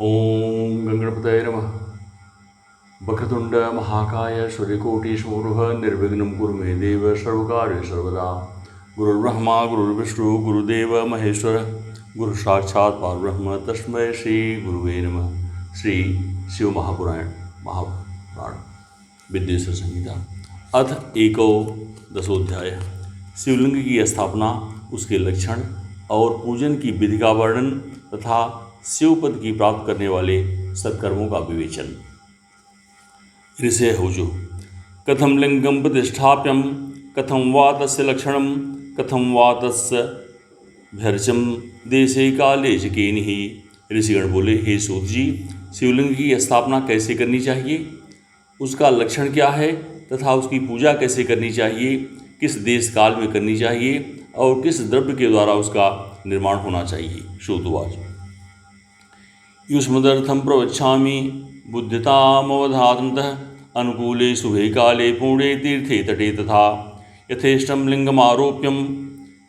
ओम गणपतये नमः। वक्रतुंड महाकाय सूर्यकोटिसमप्रभ निर्विघ्नं कुरु मे देव सर्वकार्येषु सर्वदा। गुरुर्ब्रह्मा गुरुर्विष्णु गुरुदेव महेश्वर गुरु साक्षात् परब्रह्म तस्मै श्री गुरुवे नमः। श्री शिव महापुराण विद्येश्वर संहिता अथ एकोदशोऽध्याय। शिवलिंग की स्थापना, उसके लक्षण और पूजन की विधि का वर्णन तथा शिवपद की प्राप्त करने वाले सत्कर्मों का विवेचन। ऋषे हुजु कथम लिंगम प्रतिष्ठाप्यम कथम वा तस्य लक्षणम कथम वा तस्य भर्चम देशे काले च केनिहि। ऋषिगण बोले, हे सूत जी, शिवलिंग की स्थापना कैसे करनी चाहिए, उसका लक्षण क्या है तथा उसकी पूजा कैसे करनी चाहिए, किस देश काल में करनी चाहिए और किस द्रव्य के द्वारा उसका निर्माण होना चाहिए। श्रुतवाच युष्मदर्थम प्रवक्ष्यामि बुद्धितामवधातमतः अनुकूले शुभे काले पूर्णे तीर्थे तटे तथा यथेष्टं लिंगमारोप्यं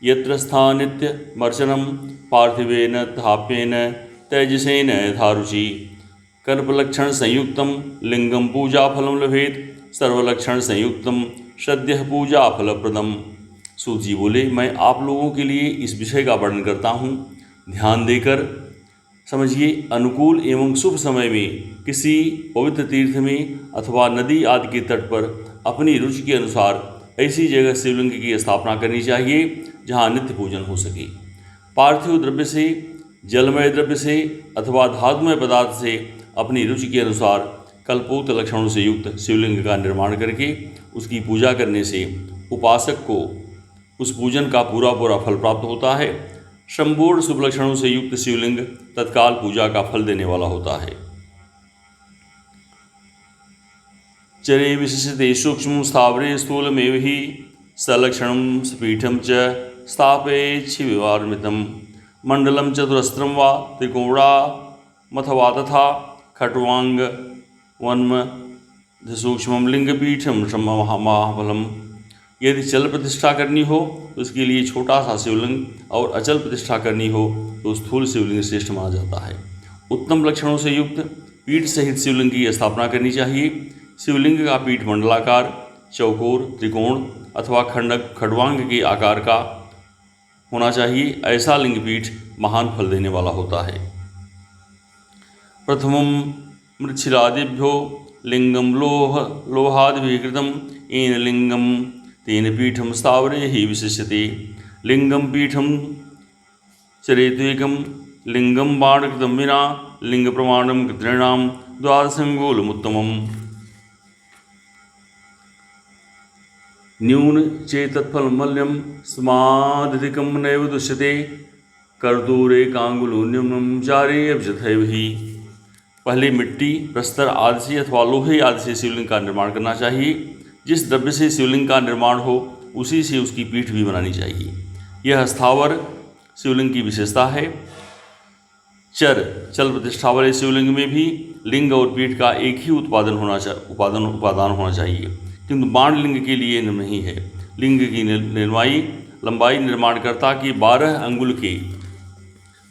यत्र स्थानित्यमर्चनं पार्थिवेन थाप्येन तेजसेन यथारुचि कल्पलक्षण संयुक्तं लिंगं पूजाफलं लभेत सर्वलक्षण संयुक्तं सद्यः पूजाफलप्रदम्। सूत जी बोले, मैं आप लोगों के लिए इस विषय का वर्णन करता हूँ, ध्यान देकर समझिए। अनुकूल एवं शुभ समय में किसी पवित्र तीर्थ में अथवा नदी आदि के तट पर अपनी रुचि के अनुसार ऐसी जगह शिवलिंग की स्थापना करनी चाहिए जहाँ नित्य पूजन हो सके। पार्थिव द्रव्य से, जलमय द्रव्य से अथवा धातुमय पदार्थ से अपनी रुचि के अनुसार कल्पोक्त लक्षणों से युक्त शिवलिंग का निर्माण करके उसकी पूजा करने से उपासक को उस पूजन का पूरा फल प्राप्त होता है। संपूर्ण शुभ लक्षणों से युक्त शिवलिंग तत्काल पूजा का फल देने वाला होता है। चरे विशिष्यते सूक्ष्म स्थावरे स्थूलमेव हि सलक्षणं स्फीठं च स्थापयेत् शिवार्मितं मंडलं चतुरस्रं वा त्रिकोणामथवा तथा खट्वांग वन्म सूक्ष्मं लिंगपीठं महाफलम्। यदि चल प्रतिष्ठा करनी हो तो उसके लिए छोटा सा शिवलिंग और अचल प्रतिष्ठा करनी हो तो स्थूल शिवलिंग श्रेष्ठ माना जाता है। उत्तम लक्षणों से युक्त पीठ सहित शिवलिंग की स्थापना करनी चाहिए। शिवलिंग का पीठ मंडलाकार, चौकोर, त्रिकोण अथवा खड्वांग के आकार का होना चाहिए। ऐसा लिंगपीठ महान फल देने वाला होता है। प्रथमं मृच्छिलादिभ्यो लिंगम लोहादिभिः कृतं येन लिंगम तेन पीठम स्थावरे ही विशिष्यते। लिंगम पीठम चरेत्वेकं लिंगम बाणकृतं विना लिंग प्रमाणं कृतॄणां द्वादशंगुलमुत्तमम्। न्यून चेतत्फलमल्यं स्मादिकं नैव दुष्यते कर्दूरे कांगुलो न्यूनं चारे अभिजथैव हि। पहले मिट्टी, प्रस्तर आदि से अथवा लोहे आदि से शिवलिंग का निर्माण करना चाहिए। जिस द्रव्य से शिवलिंग का निर्माण हो उसी से उसकी पीठ भी बनानी चाहिए। यह स्थावर शिवलिंग की विशेषता है। चल प्रतिष्ठा वाले शिवलिंग में भी लिंग और पीठ का एक ही उपादान होना चाहिए, किंतु बाण लिंग के लिए नहीं है। लिंग की लंबाई निर्माणकर्ता की 12 अंगुल के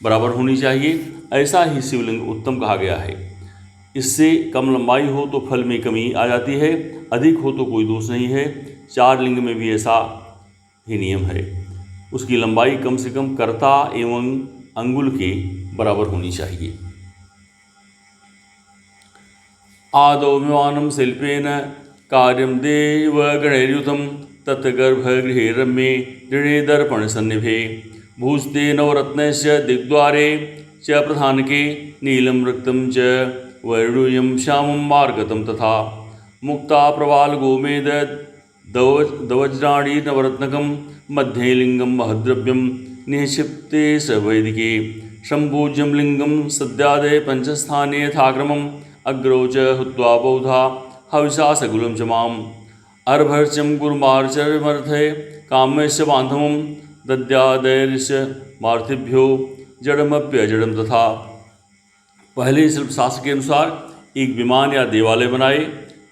बराबर होनी चाहिए। ऐसा ही शिवलिंग उत्तम कहा गया है। इससे कम लंबाई हो तो फल में कमी आ जाती है, अधिक हो तो कोई दोष नहीं है। 4 लिंग में भी ऐसा ही नियम है। उसकी लंबाई कम से कम कर्ता एवं अंगुल के बराबर होनी चाहिए। आदौ विमानं शिल्पेन कार्यं देवगणैर्युतं तत्गर्भगृहे रम्ये दृढे दर्पणसन्निभे भूस्ते नवरत्नस्य दिग्द्वारे च प्रधानके नीलं रक्तं च वैडूर्यं श्यामं मार्गतं तथा मुक्ता प्रवाल गोमेद दवज्राणी नवरत्नकं मध्ये लिंगं महद्रव्यं निक्षिप्ते स वैदिके सम्पूज्यं लिंगं सद्यादे पंचस्थाने यथाक्रमम् अग्रौ च हुत्वा बौधा हविषा सकुलं च माम् अर्भर्चं गुरुमार्चर्मर्थे काम्यस्य बान्धवं दद्यादैर्ष मार्थिभ्यो जड़मप्यजड़म तथा। पहले शिल्पशास्त्र के अनुसार एक विमान या देवालय बनाए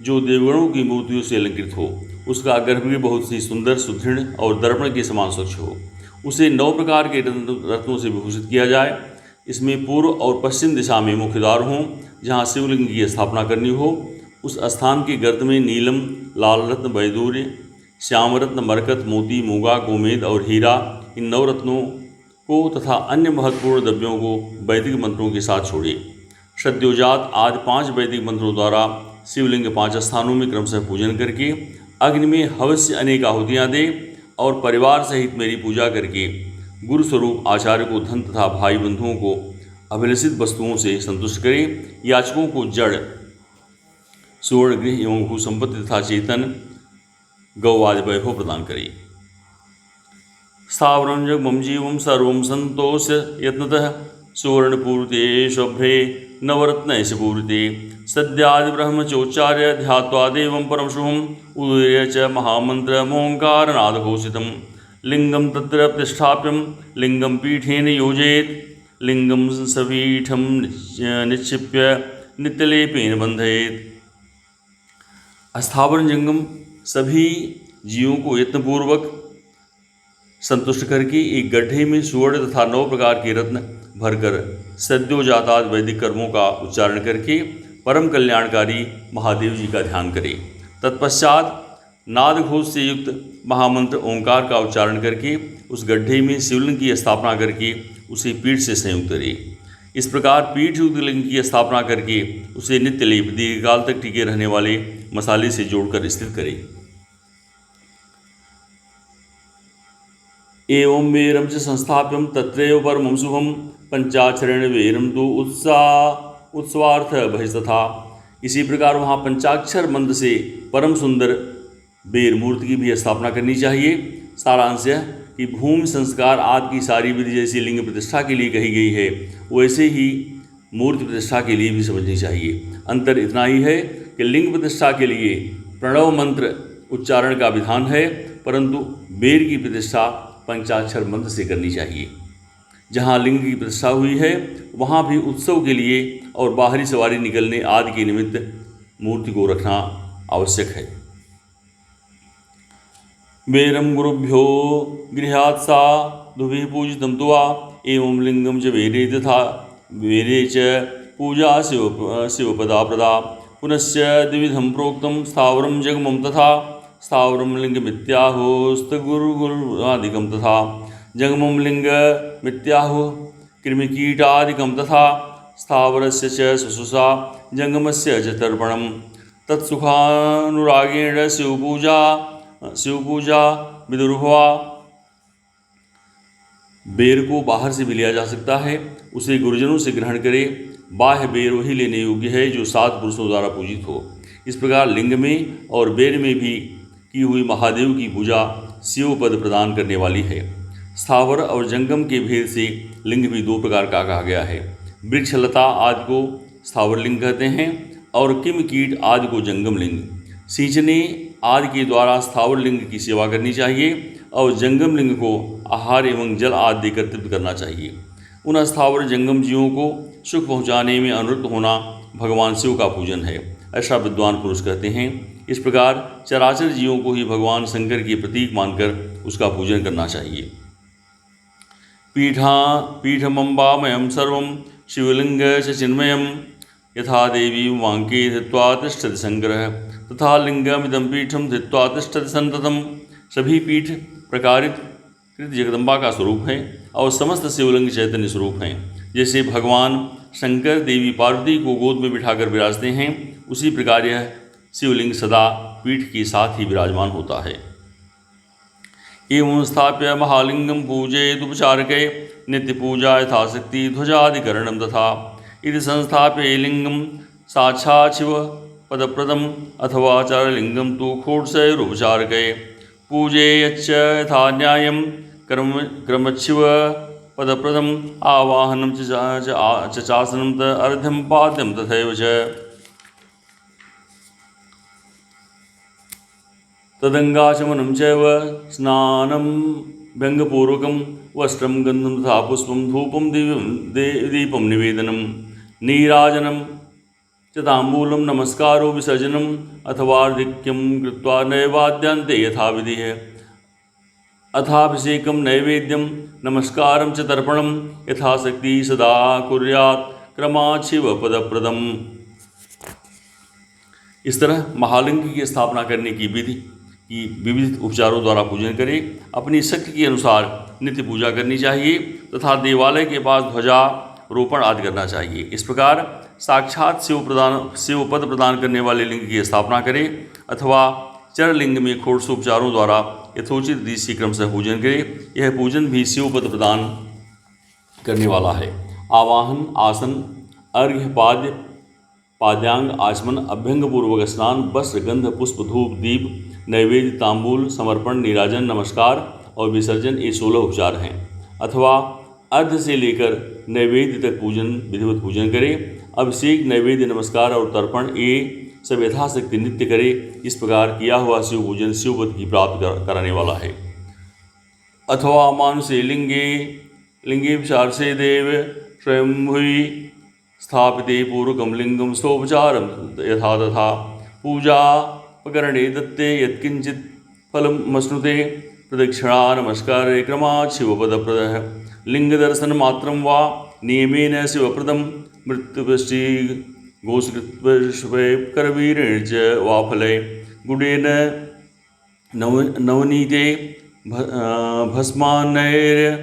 जो देवगणों की मूर्तियों से अलंकृत हो। उसका गर्भ भी बहुत ही सुंदर, सुदृढ़ और दर्पण के समान स्वच्छ हो। उसे 9 प्रकार के रत्नों से विभूषित किया जाए। इसमें पूर्व और पश्चिम दिशा में मुख्य द्वार हों। जहाँ शिवलिंग की स्थापना करनी हो उस स्थान के गर्त में नीलम, लाल रत्न, वैदूर्य, श्याम रत्न, मरकत, मोती, मूंगा, गोमेद और हीरा, इन नवरत्नों को तथा अन्य महत्वपूर्ण द्रव्यों को वैदिक मंत्रों के साथ छोड़िए। सद्योजात आज 5 वैदिक मंत्रों द्वारा शिवलिंग 5 स्थानों में क्रमशः पूजन करके अग्नि में हवस्य अनेक आहुतियाँ दे और परिवार सहित मेरी पूजा करके गुरु स्वरूप आचार्य को धन तथा भाई बंधुओं को अभिलषित वस्तुओं से संतुष्ट करे। याचकों को जड़ सुवर्ण, गृह एवं भू संपत्ति तथा चेतन गौ आदि वैभव प्रदान करे। स्थावरं जगमं जीवं सर्वं संतोष यत्नतः सुवर्णपूर्ते शुभ्रे नवरत्नैः पूरिते सद्यादि ब्रह्मचोच्चार्य ध्यात्वा देवं परम शुभम् उदीर्य च महामन्त्रमोङ्कारनादघोषितं लिंगम तत्र प्रतिष्ठाप्यं लिंगम पीठेन योजयेत् लिंगम सपीठं निक्षिप्य नित्यलेपेन बंधयेत्। स्थावरण जंगम सभी जीवों को यत्नपूर्वक संतुष्ट करके एक गड्ढे में सुवर्ण तथा 9 प्रकार के रत्न भरकर सद्योजाताद वैदिक कर्मों का उच्चारण करके परम कल्याणकारी महादेव जी का ध्यान करें। तत्पश्चात नादघोष से युक्त महामंत्र ओंकार का उच्चारण करके उस गड्ढे में शिवलिंग की स्थापना करके उसे पीठ से संयुक्त करें। इस प्रकार पीठ युक्त लिंग की स्थापना करके उसे नित्य लेप दीर्घकाल तक टिके रहने वाले मसाले से जोड़कर स्थित करें। एवं वेरम च संस्थाप्यम तत्रैव परमं शुभम पंचाक्षरेण वेरम तो उत्सवार्थ बहिस्तथा। इसी प्रकार वहाँ पंचाक्षर मंत्र से परम सुंदर बेर मूर्ति की भी स्थापना करनी चाहिए। सारांश यह कि भूमि संस्कार आदि की सारी विधि जैसी लिंग प्रतिष्ठा के लिए कही गई है वैसे ही मूर्ति प्रतिष्ठा के लिए भी समझनी चाहिए। अंतर इतना ही है कि लिंग प्रतिष्ठा के लिए प्रणव मंत्र उच्चारण का विधान है, परंतु बेर की प्रतिष्ठा पंचाक्षर मंत्र से करनी चाहिए। जहाँ लिंग की प्रतिष्ठा हुई है वहाँ भी उत्सव के लिए और बाहरी सवारी निकलने आदि के निमित्त मूर्ति को रखना आवश्यक है। वेरम गुरुभ्यो गृहात् सा दुभिः पूजितं तुवा एवं लिंगम च वेरे तथा वेरे च पूजा शिवपदा प्रदा। पुनश्च द्विविधं प्रोक्तं स्थावरं जगमं तथा स्थावरं लिंगमित्याहुस्तगुरुगुणादिकं तथा जगमं लिंगमित्याहुः कृमिकीटादिकं तथा स्थावरस्य च शुश्रूषा जंगमस्य च तर्पणं तत्सुखानुरागेण शिवपूजा विदुर्भवा। बेर को बाहर से भी लिया जा सकता है, उसे गुरुजनों से ग्रहण करे। बाह्य बेर वही लेने योग्य है जो 7 पुरुषों द्वारा पूजित हो। इस प्रकार लिंग में और बेर में भी की हुई महादेव की पूजा शिव पद प्रदान करने वाली है। स्थावर और जंगम के भेद से लिंग भी 2 प्रकार का कहा गया है। वृक्षलता आदि को स्थावर लिंग कहते हैं और किम कीट आदि को जंगम लिंग। सींचने आदि के द्वारा स्थावर लिंग की सेवा करनी चाहिए और जंगम लिंग को आहार एवं जल आदि देकर तृप्त करना चाहिए। उन स्थावर जंगम जीवों को सुख पहुँचाने में अनुरक्त होना भगवान शिव का पूजन है, ऐसा विद्वान पुरुष कहते हैं। इस प्रकार चराचर जीवों को ही भगवान शंकर के प्रतीक मानकर उसका पूजन करना चाहिए। पीठमंबामयं सर्वं शिवलिंग च चिन्मयं यथा देवी वांके धृत्वा तिष्ठति शंकरः तथा लिंगमिदं पीठं धृत्वा तिष्ठति संततम्। सभी पीठ प्रकारित कृत जगदम्बा का स्वरूप है और समस्त शिवलिंग चैतन्य स्वरूप हैं। जैसे भगवान शंकर देवी पार्वती को गोद में बिठाकर विराजते हैं, उसी प्रकार यह शिवलिंग सदा पीठ के साथ ही विराजमान होता है। एवं स्थाप्य महालिंगम पूजयेदुपचारके नित्य पूजा यथाशक्ति ध्वजाधिकरणं तथा इति संस्थाप्य लिंगम साक्षात् शिव पदप्रदम अथवा आचार्यलिंगम तो खोटशैरुपचारके पूजेयच्च यथा न्यायं क्रमच्छिव पदप्रदम आवाहनं च चासनं अर्घ्यं पाद्यं तथैव च। तदंगाचमनं चैव स्नानं व्यंगपूर्वकं वस्त्रं गन्धं तथा पुष्पं धूपं दीपं निवेदनं नीराजनं च ताम्बूलं नमस्कारो विसर्जनम् अथवा ऋक्यं कृत्वा नैवाद्यान्ते यथाविधिः। अथाभिषेकं नैवेद्यं नमस्कारं च तर्पणं यथाशक्ति सदा कुर्यात् क्रमात् शिवपदप्रदम्। इस तरह महालिंग की स्थापना करने की विधि की विविध उपचारों द्वारा पूजन करें। अपनी शक्ति के अनुसार नित्य पूजा करनी चाहिए तथा देवालय के पास ध्वजारोपण आदि करना चाहिए। इस प्रकार साक्षात शिवपद प्रदान करने वाले लिंग की स्थापना करें अथवा चरलिंग में षोडशोपचारों द्वारा यथोचित रीति क्रम से पूजन करें। यह पूजन भी शिवपद प्रदान करने वाला है। आवाहन, आसन, अर्घ्य, पाद्यांग, आचमन, अभ्यंग पूर्वक स्नान, वस्त्र, गंध, पुष्प, धूप, दीप, नैवेद्य, तांबूल, समर्पण, नीराजन, नमस्कार और विसर्जन ये 16 उपचार हैं। अथवा अर्घ्य से लेकर नैवेद्य तक विधिवत पूजन करें। अभिषेक, नैवेद्य, नमस्कार और तर्पण ये सब यथाशक्ति नित्य करें। इस प्रकार किया हुआ शिव पूजन शिवपद की प्राप्त कराने वाला है। अथवा मानसे लिंगे विचार से देव स्वयंभुवि स्थापिते पूर्वकं लिंगं सोपचारं यथा तथा पूजापकरणे दत्ते यत्किंचित् फलमश्नुते प्रदक्षिणा नमस्कारे क्रमात् शिवपदप्रदः लिंगदर्शन मात्रं वा नियमेन शिवप्रदं मृत्युपृष्टि गोस्कृत्वैकरवीरेण च वा फले गुडेन नवनीते भस्मान्नैर्थारुषि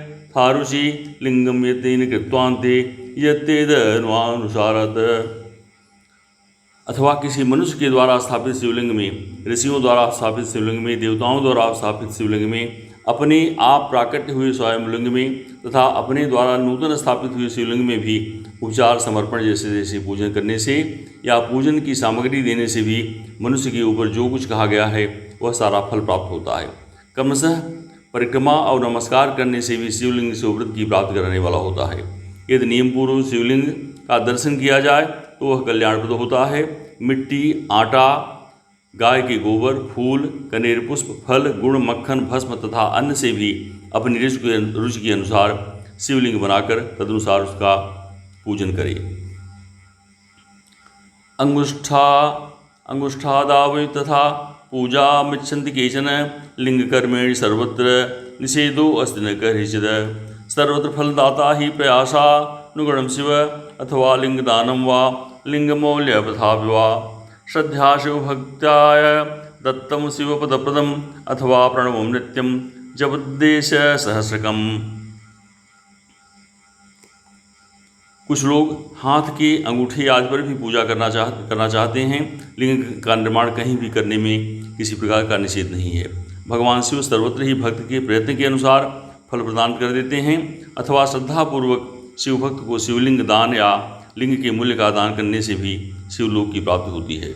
लिंगं यतेन कृत्वान्ते यत्तेदनुसारत। अथवा किसी मनुष्य के द्वारा स्थापित शिवलिंग में, ऋषियों द्वारा स्थापित शिवलिंग में, देवताओं द्वारा स्थापित शिवलिंग में, अपने आप प्राकट्य हुए स्वयंलिंग में तथा अपने द्वारा नूतन स्थापित हुए शिवलिंग में भी उपचार, समर्पण जैसे पूजन करने से या पूजन की सामग्री देने से भी मनुष्य के ऊपर जो कुछ कहा गया है वह सारा फल प्राप्त होता है। क्रमशः परिक्रमा और नमस्कार करने से भी शिवलिंग शिवव्रत की प्राप्ति कराने वाला होता है। यदि नियम पूर्वक शिवलिंग का दर्शन किया जाए तो वह कल्याणप्रद होता है। मिट्टी, आटा, गाय के गोबर, फूल, कनेर पुष्प, फल, गुड़, मक्खन, भस्म तथा अन्न से भी अपनी रुचि के अनुसार शिवलिंग बनाकर तदनुसार उसका पूजन करें। अंगुष्ठादावै तथा पूजा मिच्छन्ति केचन लिंगकर्मेण सर्वत्र निषेधो अस्ति न कहिचिद सर्वत्र फलदाता ही प्रयासानुगुणं शिव अथवा लिंगदानं वा लिंगमौल्यपथापि वा श्रद्धा शिवभक्त्याय दत्तं शिवपदप्रदम् अथवा प्रणवं नित्यं जपद्देश सहस्रकम्। कुछ लोग हाथ के अंगूठे आदि पर भी पूजा करना चाहते हैं। लिंग का निर्माण कहीं भी करने में किसी प्रकार का निषेध नहीं है। भगवान शिव सर्वत्र ही भक्त के प्रयत्न के अनुसार फल प्रदान कर देते हैं। अथवा श्रद्धापूर्वक शिव भक्त को शिवलिंग दान या लिंग के मूल्य का दान करने से भी शिवलोक की प्राप्ति होती है।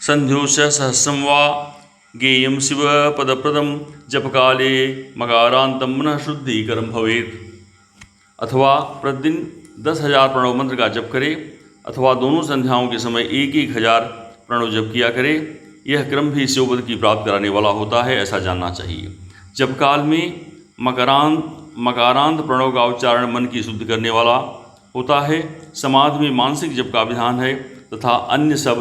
संध्योश्च सहस्रं वा गेयं शिवपदप्रदं जपकाले मकारान्तं मनः शुद्धिकरं भवेत्। अथवा प्रतिदिन 10,000 प्रणव मंत्र का जप करें अथवा दोनों संध्याओं के समय 1,000 प्रणव जप किया करें। यह क्रम भी शिवपद की प्राप्ति कराने वाला होता है, ऐसा जानना चाहिए। जपकाल में मकारांत प्रणव का उच्चारण मन की शुद्ध करने वाला होता है। समाधि में मानसिक जप का विधान है तथा अन्य सब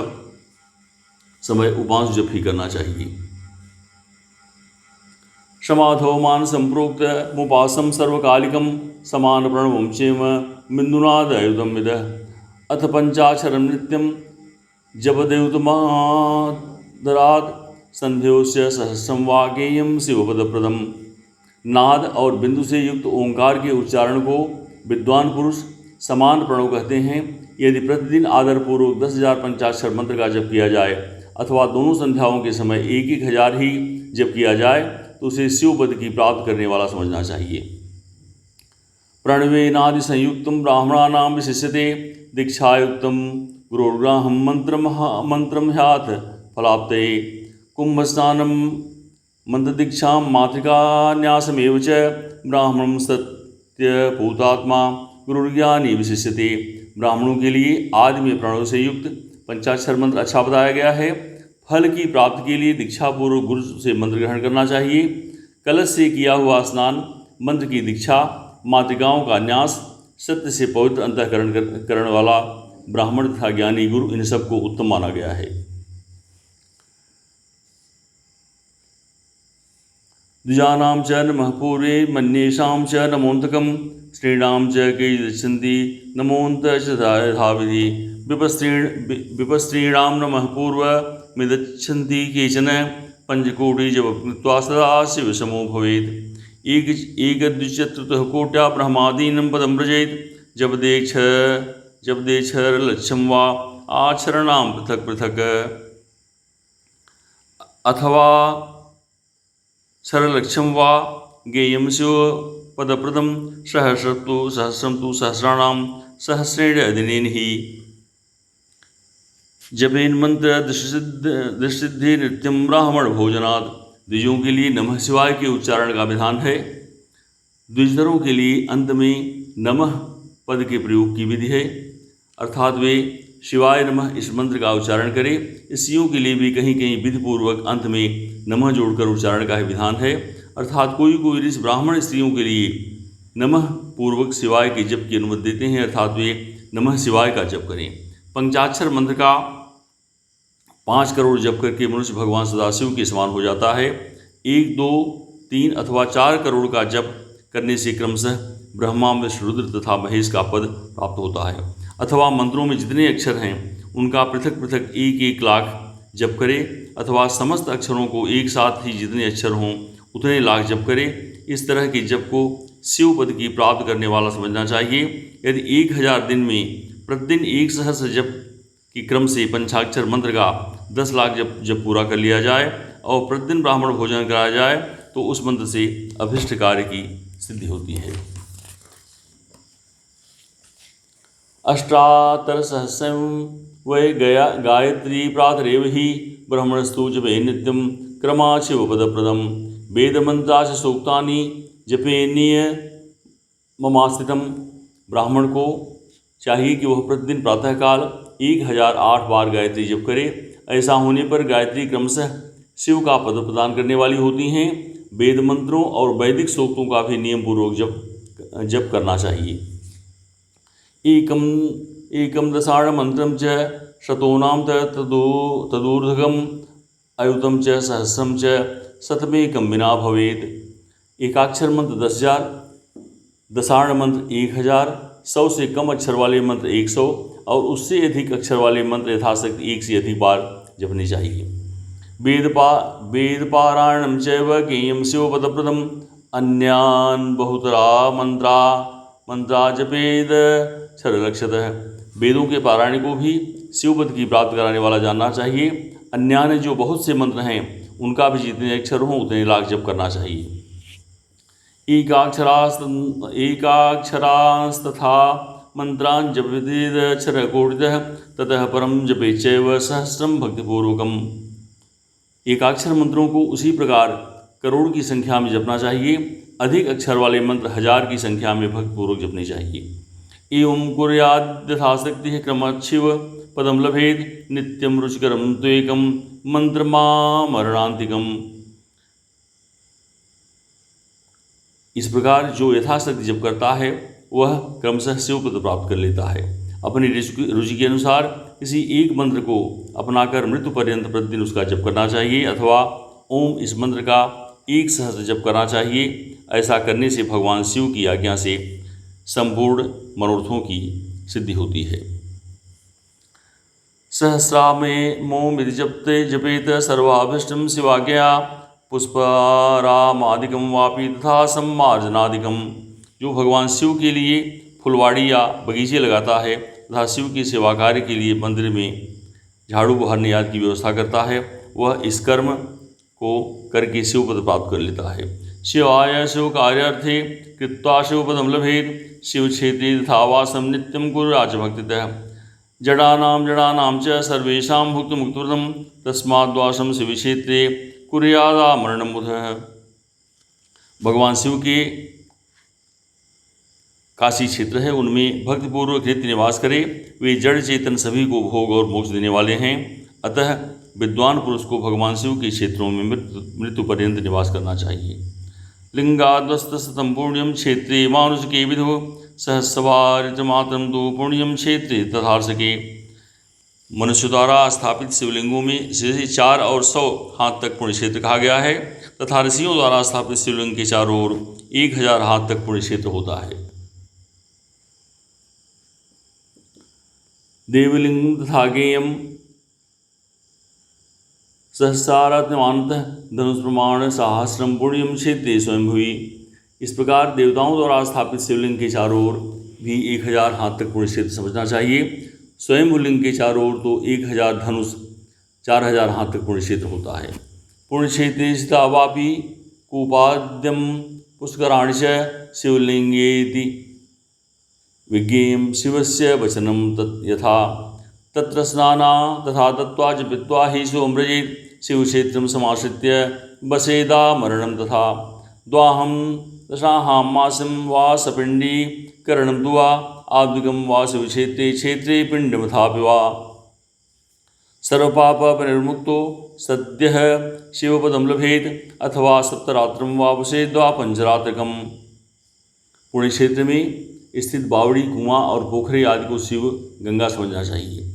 समय उपांश जप ही करना चाहिए। समाधो मान संप्रोक्त मुपासम सर्वकालिकम समान प्रणवम चेम बिंदुनादयुतम विद अथ पंचाक्षरम नित्यम जपदेवतमादरात संध्योस्य सहस्रम वागेयम शिवपदप्रदम। नाद और बिंदु से युक्त ओंकार के उच्चारण को विद्वान पुरुष समान प्रणव कहते हैं। यदि प्रतिदिन आदरपूर्वक 10,000 पंचाक्षर मंत्र का जप किया जाए अथवा दोनों संध्याओं के समय 1,000 ही जप किया जाए तो उसे शिवपद की प्राप्त करने वाला समझना चाहिए। प्रणवेनादि संयुक्तम ब्राह्मणानां विशिष्यते दीक्षायुक्तम गुरुर्ग्राहम मंत्रम ह्यात फलाप्तये कुंभस्नानम मंत्रदीक्षां मातृकान्यासमेव च ब्राह्मणं सत्यपूतात्मा गुरुर्ज्ञानी विशिष्यते। ब्राह्मणों के लिए आदि में प्रणव से युक्त पंचाक्षर मंत्र अच्छा बताया गया है। फल की प्राप्ति के लिए दीक्षापूर्वक गुरु से मंत्र ग्रहण करना चाहिए। कलश से किया हुआ स्नान, मंत्र की दीक्षा, मातृकाओं का न्यास, सत्य से पवित्र अंतःकरण करने वाला ब्राह्मण तथा ज्ञानी गुरु, इन सब को उत्तम माना गया है। द्विजानां च नमः पूर्वे मन्येषां च नमोऽन्तकं स्त्रीणां च के यच्छन्ति नमोऽन्त च यथाविधि विपस्त्रीणां नमः पूर्वमिदच्छन्ति केचन पंचकोटिजपं कृत्वा सदा शिवसमो भवेत्। एकदुचतुर्थः कोट्या ब्रह्मादीनं पदं व्रजेत् जपदेक्षरलक्ष्यं वा आचरणां पृथक् पृथक् अथवा क्षरलक्ष्यं वा ज्ञेयं शिवपदप्रदं सहस्रं तु सहस्राणां सहस्रेण दिनेन हि जपेन मंत्र दृष्टिसिद्धि नित्यम ब्राह्मण भोजनात्। द्विजों के लिए नमः शिवाय के उच्चारण का विधान है। द्विजधरों के लिए अंत में नमः पद के प्रयोग की विधि है, अर्थात वे शिवाय नमः इस मंत्र का उच्चारण करें। स्त्रियों के लिए भी कहीं कहीं विधिपूर्वक अंत में नमः जोड़कर उच्चारण का विधान है, अर्थात कोई कोई ऋषि ब्राह्मण स्त्रियों के लिए नमः पूर्वक शिवाय के जप की अनुमति देते हैं, अर्थात वे नमः शिवाय का जप करें। पंचाक्षर मंत्र का 5 करोड़ जप करके मनुष्य भगवान सदाशिव के समान हो जाता है। 1, 2, 3 अथवा 4 करोड़ का जप करने से क्रमशः ब्रह्मा, विष्णु, रुद्र तथा महेश का पद प्राप्त होता है। अथवा मंत्रों में जितने अक्षर हैं उनका पृथक पृथक 1-1 लाख जप करे, अथवा समस्त अक्षरों को एक साथ ही जितने अक्षर हों उतने लाख जप करे। इस तरह के जप को शिव पद की प्राप्त करने वाला समझना चाहिए। यदि 1000 दिन में प्रतिदिन 1 सहस्र जप की क्रम से पंचाक्षर मंत्र का 10 लाख जब पूरा कर लिया जाए और प्रतिदिन ब्राह्मण भोजन कराया जाए तो उस मंत्र से अभिष्ट कार्य की सिद्धि होती है। अष्टातर सहस्रं वै गायत्री प्रातरेव हि ब्रह्मणस्तु जपे नित्यं क्रमा शिवपदप्रदं वेदमन्त्राश्च सूक्तानि जपेनीय ममास्थितम। ब्राह्मण को चाहिए कि वह प्रतिदिन प्रातःकाल 1008 बार गायत्री जप करे। ऐसा होने पर गायत्री क्रमशः शिव का पद प्रदान करने वाली होती हैं। वेद मंत्रों और वैदिक सूक्तों का भी नियम पूर्वक जप करना चाहिए। एकम दशाण मंत्रम च शतोनाम तदूर्धकम अयुतम च सहस्रम च शतमेकम विना भवेत। एकाक्षर मंत्र 10,000, दशाण मंत्र 1000, 100 से कम अक्षर वाले मंत्र 100 और उससे अधिक अक्षर वाले मंत्र यथाशक्ति 1 से अधिक बार जपने चाहिए। वेदपारायणं चैव ज्ञेयं शिवपदप्रदं अन्यान् बहुतरा मंत्रा जपेद क्षरलक्षतः। वेदों के पारायण को भी शिवपद की प्राप्त कराने वाला जानना चाहिए। अन्यान्य जो बहुत से मंत्र हैं उनका भी जितने अक्षर हों उतने लाख जप करना चाहिए। एकाक्षरास्तथा मंत्रान् जपेदक्षरकोटितः ततः परम जपेच्चैव सहस्रं भक्तिपूर्वकम्। एकाक्षर मंत्रों को उसी प्रकार करोड़ की संख्या में जपना चाहिए। अधिक अक्षर वाले मंत्र 1000 की संख्या में भक्तिपूर्वक जपने चाहिए। एवं कुर्याद् यथाशक्ति क्रमच्छिव पदम लभेद नित्यम रुचिकरम त्वेकम मंत्रमामरणान्तिकम। इस प्रकार जो यथाशक्ति जप करता है वह क्रमशः शिवपद प्राप्त कर लेता है। अपनी रुचि के अनुसार किसी एक मंत्र को अपनाकर मृत्यु पर्यंत प्रतिदिन उसका जप करना चाहिए, अथवा ओम इस मंत्र का 1 सहस्र जप करना चाहिए। ऐसा करने से भगवान शिव की आज्ञा से संपूर्ण मनोरथों की सिद्धि होती है। सहस्रामे मोम यदि जपेत सर्वाभीष्टं शिवाज्ञया पुष्परामादिकं वापि तथा सम्मार्जनादिकं। जो भगवान शिव के लिए फुलवाड़ी या बगीचे लगाता है तथा शिव की सेवा कार्य के लिए मंदिर में झाड़ू बहारने आदि की व्यवस्था करता है, वह इस कर्म को करके शिवपद प्राप्त कर लेता है। शिवाय शिव कार्यार्थे कृत्वा शिवपदम लभेत शिव क्षेत्रे तथा वासम नित्यम कुर्याच भक्तितः। जडानां च सर्वेषां भुक्तिमुक्तिप्रदं तस्माद्वासं शिवक्षेत्रे कुर्यादामरणं बुधः। भगवान शिव के काशी क्षेत्र है, उनमें भक्तिपूर्वक नित्य निवास करे। वे जड़ चेतन सभी को भोग और मोक्ष देने वाले हैं। अतः विद्वान पुरुष को भगवान शिव के क्षेत्रों में मृत्यु पर्यंत निवास करना चाहिए। लिंगाद्वस्तशतं पुण्यम क्षेत्रे मानुषके विधो सहस्रवारितमात्रं तु पुण्यम क्षेत्रे तथार्षके। मनुष्य द्वारा स्थापित शिवलिंगों में से 4 और 100 हाथ तक पुण्य क्षेत्र कहा गया है, तथा ऋषियों द्वारा स्थापित शिवलिंग के चारों ओर 1000 हाथ तक पुण्य क्षेत्र होता है। देवलिंग तथा गेयम सहस्रात्मानतः धनुष प्रमाण सहस्रम पुण्यम क्षेत्रे स्वयंभुवी। इस प्रकार देवताओं द्वारा स्थापित शिवलिंग के चारों ओर भी 1000 हाथ तक पुण्य क्षेत्र समझना चाहिए। स्वयंभुलिंग के चारों ओर तो 1000 धनुष 4000 हाथ तक पुण्य क्षेत्र होता है। पुण्य क्षेत्रे स्थिता वापी कूपाद्यम पुष्कराणि च शिवलिंगेति विज्ञेयं शिवस्य वचनं यथा तत्र स्नाना तथा दत्त्वा च पीत्वा हि सोमव्रजेत् शिवक्षेत्रं समाश्रित्य वसेदा मरणं तथा द्वाहं दशाहां मासं वा सपिण्डीकरणं दुवा आब्दिकं वा शिवक्षेत्रे क्षेत्रे पिण्डमथापि वा सर्वपापनिर्मुक्तो सद्यः शिवपदं लभेत अथवा सप्तरात्रं वा वसेद्वा पंचरात्रकम। पुण्य क्षेत्र में स्थित बावड़ी, कुआं और पोखरे आदि को शिव गंगा समझना चाहिए।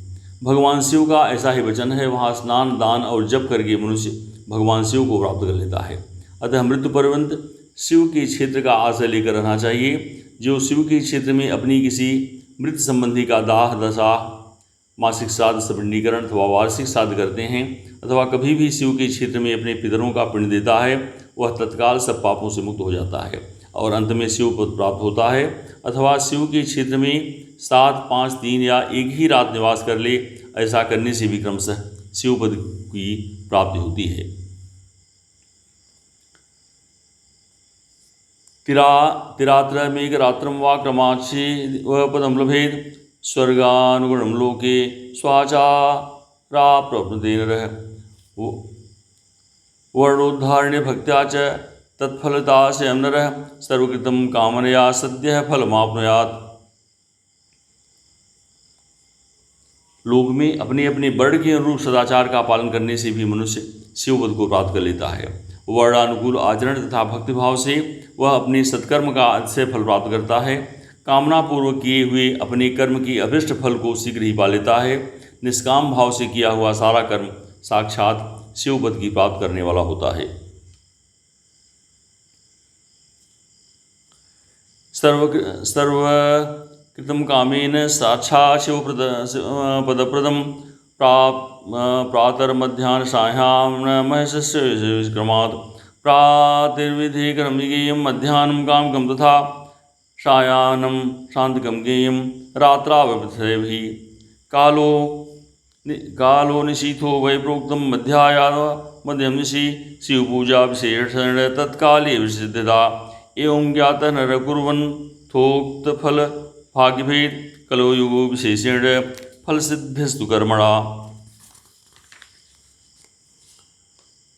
भगवान शिव का ऐसा ही वचन है, वहाँ स्नान, दान और जप करके मनुष्य भगवान शिव को प्राप्त कर लेता है। अतः मृत्यु पर्यंत शिव के क्षेत्र का आश्रय लेकर रहना चाहिए। जो शिव के क्षेत्र में अपनी किसी मृत संबंधी का दाह दशा, मासिक श्राद्ध, सपिंडीकरण अथवा वार्षिक श्राद्ध करते हैं अथवा कभी भी शिव के क्षेत्र में अपने पितरों का पिंड देता है, वह तत्काल सब पापों से मुक्त हो जाता है और अंत में शिव पद प्राप्त होता है। अथवा शिव के क्षेत्र में 7, 5, 3 या एक ही रात निवास कर ले, ऐसा करने से भी क्रमशः शिव पद की प्राप्ति होती है। तिरात्र मेघरात्रम वा क्रमाक्षी वह पदम लभेद स्वर्गानुगुणम लोके स्वाचारा प्रपदेन रह वर्णोद्धारण्य भक्त्या च तत्फलता से नरः सर्वकृतं कामनया सद्यः फलमाप्नुयात्। लोक में अपने अपने वर्ण के अनुरूप सदाचार का पालन करने से भी मनुष्य शिवपद को प्राप्त कर लेता है। वर्णानुकूल आचरण तथा भक्तिभाव से वह अपने सत्कर्म का अतिशय फल प्राप्त करता है। कामना पूर्वक किए हुए अपने कर्म की अभिष्ट फल को शीघ्र ही पा लेता है। निष्काम भाव से किया हुआ सारा कर्म साक्षात शिवपद की प्राप्त करने वाला होता है। सर्वकृतं कामेन साक्षात् शिवपदप्रदं प्रातर्मध्याह्न सायाह्न महर्षस्य क्रमात् प्रातिर्विधिकरं गेयं मध्याह्नं कामकं तथा सायाह्नं शान्तिकं गेयं रात्रावपथैः कालो निशीथो वै प्रोक्तं मध्यं निशि शिवपूजा विशेषण तत्काले विसिद्धता एवं ज्ञातः नर कुर्वन् थोक्तफल भाग्यभेद कलो युगो विशेषेण फलसिद्धिस्तु कर्मणा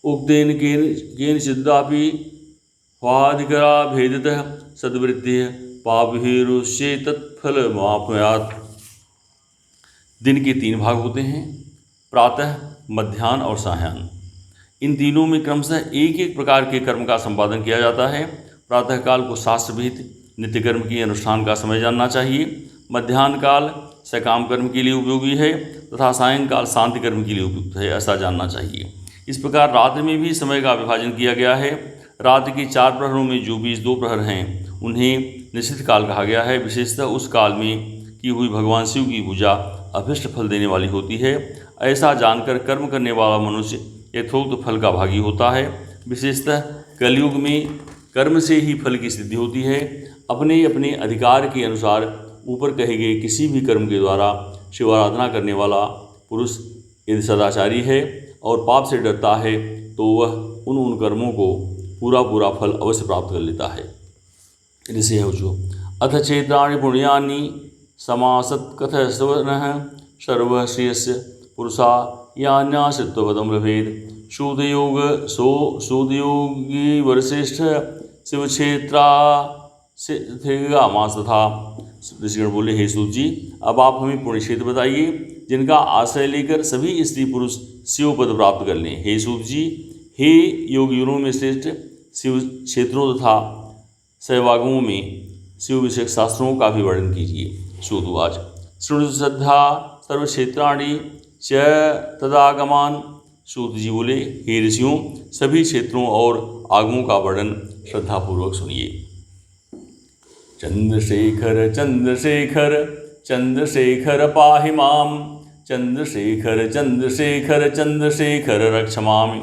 उक्तेन केनचिदपि ह्वाधिकरा भेदतः सद्वृत्तिः पापभीरुष्ये तत्फलमाप्नुयात्। दिन के 3 भाग होते हैं, प्रातः, मध्याह्न और सायाह्न। इन तीनों में क्रमशः एक एक प्रकार के कर्म का संपादन किया जाता है। प्रातःकाल को शास्त्र विहित नित्य कर्म के अनुष्ठान का समय जानना चाहिए। मध्याह्न काल सकाम कर्म के लिए उपयोगी है तथा सायंकाल शांति कर्म के लिए उपयुक्त है, ऐसा जानना चाहिए। इस प्रकार रात्रि में भी समय का विभाजन किया गया है। रात्रि के 4 प्रहरों में जो 2 प्रहर हैं उन्हें निश्चित काल कहा गया है। विशेषतः उस काल में की हुई भगवान शिव की पूजा अभिष्ट फल देने वाली होती है। ऐसा जानकर कर्म करने वाला मनुष्य यथोक्त फल का भागी होता है। विशेषतः कलयुग में कर्म से ही फल की सिद्धि होती है। अपने अपने अधिकार के अनुसार ऊपर कहे गए किसी भी कर्म के द्वारा शिव आराधना करने वाला पुरुष यदि सदाचारी है और पाप से डरता है तो वह उन कर्मों को पूरा फल अवश्य प्राप्त कर लेता है। ऋषि है जो अथ क्षेत्राणि पुण्यानि समासत् कथयस्वनः सर्व श्रेयस्य पुरुषा यान्याश्रित्वपदं लभेत्। शोधयोगी वरश्रेष्ठ शिवक्षेत्रा मास तथा। ऋषिगण बोले, हे सूत जी, अब आप हमें पुण्य क्षेत्र बताइए जिनका आश्रय लेकर सभी स्त्री पुरुष शिव पद प्राप्त कर लें। हे सूत जी, हे योगियों में श्रेष्ठ शिव क्षेत्रों तथा सहभागों में शिव विषयक शास्त्रों का भी वर्णन कीजिए। सूतवाच शृणु श्रद्धा सर्वक्षेत्राणि च तदागमान् सूत जी बोले, हे ऋषियों, सभी क्षेत्रों और आगमों का वर्णन श्रद्धापूर्वक सुनिए। चंद्रशेखर चंद्रशेखर चंद्रशेखर पाहि माम, चंद्रशेखर चंद्रशेखर चंद्रशेखर रक्ष मामि।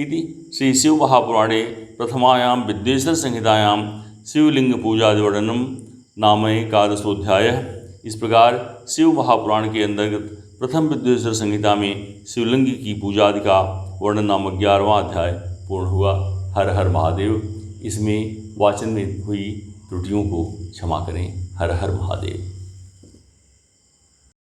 इति श्री शिव महापुराणे प्रथमायां विद्वेश्वर संहितायां शिवलिंग पूजादिवर्णनम नाम एकादशोऽध्यायः। इस प्रकार शिव महापुराण के अंतर्गत प्रथम विद्वेश्वर संहिता में शिवलिंग की पूजा आदि का वर्णन नामक 11वां अध्याय पूर्ण हुआ। हर हर महादेव। इसमें वाचन में हुई त्रुटियों को क्षमा करें। हर हर महादेव।